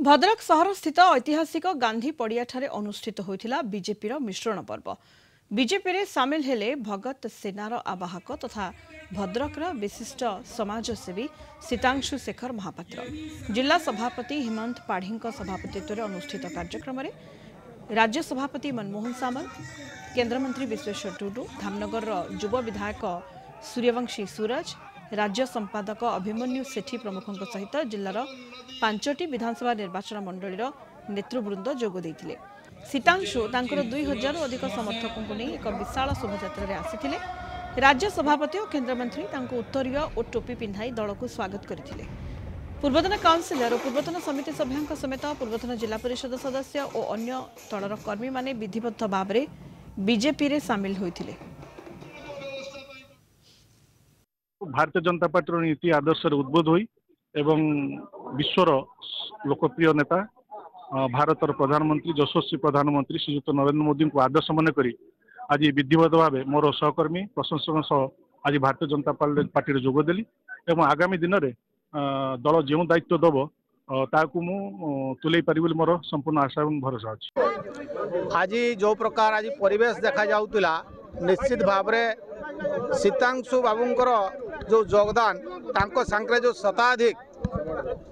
भद्रक सहर स्थित ऐतिहासिक गांधी पड़ियाठारे अनुष्ठित होइथिला बीजेपीर मिश्रण पर्व। बीजेपी रे सामिल हेले भगत सेनार आवाहक तथा भद्रकर विशिष्ट समाजसेवी सीतांशु शेखर महापात्र। जिला सभापति हेमंत पाढ़ी सभापतित्व में अनुष्ठित कार्यक्रम में राज्य सभापति मनमोहन सामंत, केन्द्रमंत्री विश्वेश्वर टुडू, धामनगर युव विधायक सूर्यवंशी सूरज, राज्य संपादक अभिमन्यु सेठी प्रमुखों सहित जिलार 5टी विधानसभा निर्वाचन मंडलीर नेतृवृंद जोग देइथिले। सीतांशु तांकर 2000 अधिक समर्थकों नहीं एक विशाल शोभायात्रा आसिथिले। राज्य सभापति और केन्द्रमंत्री तांको उत्तरीय और टोपी पिंधाई दल को स्वागत करथिले। पूर्वतन काउंसिलर और पूर्वतन समिति सभ्यों समेत पूर्वतन जिला परिषद सदस्य और अन्य दलर कर्मी माने विधिवत भाव में बीजेपी रे सामिल होइथिले। भारतीय जनता पार्टी नीति आदर्श उद्बोध हुई एवं विश्वर लोकप्रिय नेता भारतर प्रधानमंत्री यशस्वी प्रधानमंत्री श्रीयुक्त नरेंद्र मोदी को आदर्श मन करी आज विधिवत भाव मोर सहकर्मी प्रशंसक आज भारतीय जनता पार्टी जोगदेली एवं आगामी दिन में दल जो दायित्व दब ताकू तुले पारि मोर संपूर्ण आशा और भरोसा अच्छी। आज जो प्रकार आज परिवेश देखा जाउतिला निश्चित भाव में सीतांशु बाबूंकर जो योगदान तांको सांकरे जो शताधिक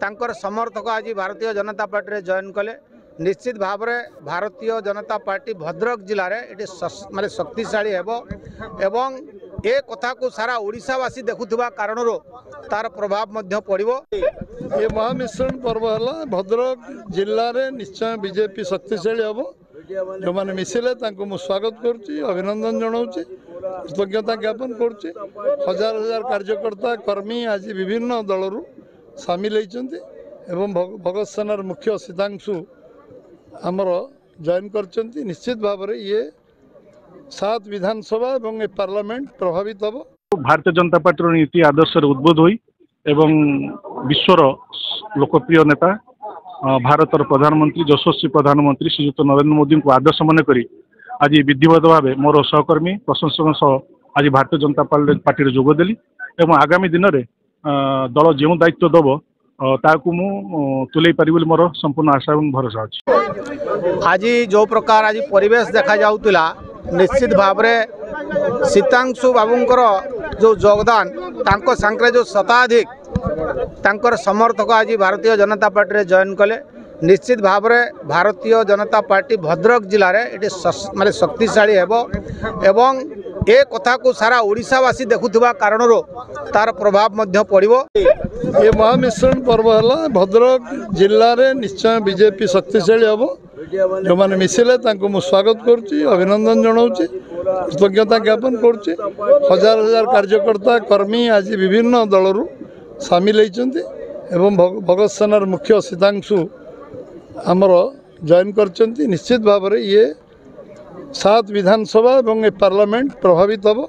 तांकर समर्थक आज भारतीय जनता पार्टी रे जॉइन कले। निश्चित भाव में भारतीय जनता पार्टी भद्रक जिले में माने शक्तिशाली हेबो एवं ए कथा को सारा ओडिशावासी देखुथिबा कारण तार प्रभाव मध्य पड़िबो। ये महामिश्रण पर्व है भद्रक जिले में निश्चय बीजेपी शक्तिशाली हेबो। जो मैंने मिसिले तांको स्वागत करुच्ची, अभिनंदन जनाऊँगी, कृतज्ञता ज्ञापन करुच्ची। हजार हजार कार्यकर्ता कर्मी आज विभिन्न दलरू सामिल होती एवं भगत सेनार मुख्य सीतांशु आमर जॉइन करचंती। निश्चित भाव में ये 7 विधानसभा एवं पार्लियामेंट प्रभावित हम। भारतीय जनता पार्टी नीति आदर्श उद्बोध हुई एवं विश्वर लोकप्रिय नेता भारतर प्रधानमंत्री यशस्वी प्रधानमंत्री श्रीयुक्त नरेंद्र मोदी को आदर्श मन करी आज विधिवत भाव मोर सहकर्मी प्रशंसक आज भारतीय जनता पार्टी जोगदेली एवं आगामी दिन में दल जो दायित्व दब ताकू तुले पारि मोर संपूर्ण आशा और भरोसा अच्छी। आज जो प्रकार आज परिवेश देखा जाउतिला निश्चित भाव में सीतांशु बाबूंकर जो योगदान तांको सांकरे जो शताधिक तांकर समर्थक आज भारतीय जनता पार्टी रे जॉइन कले। निश्चित भाव में भारतीय जनता पार्टी भद्रक जिले में माने शक्तिशाली हेबो एवं ए कथा को सारा ओडिशावासी देखुथिबा कारण तार प्रभाव मध्य पड़िबो। ये महामिश्रण पर्व है भद्रक जिले में निश्चय बीजेपी शक्तिशाली हेबो। जो मैंने मिसिले तांको स्वागत करुच्ची, अभिनंदन जनाऊँगी, कृतज्ञता ज्ञापन करुच्ची। हजार हजार कार्यकर्ता कर्मी आज विभिन्न दलरू सामिल होती एवं भगत सेनार मुख्य सीतांशु आमर जॉइन करचंती। निश्चित भाव में ये 7 विधानसभा एवं पार्लियामेंट प्रभावित हम।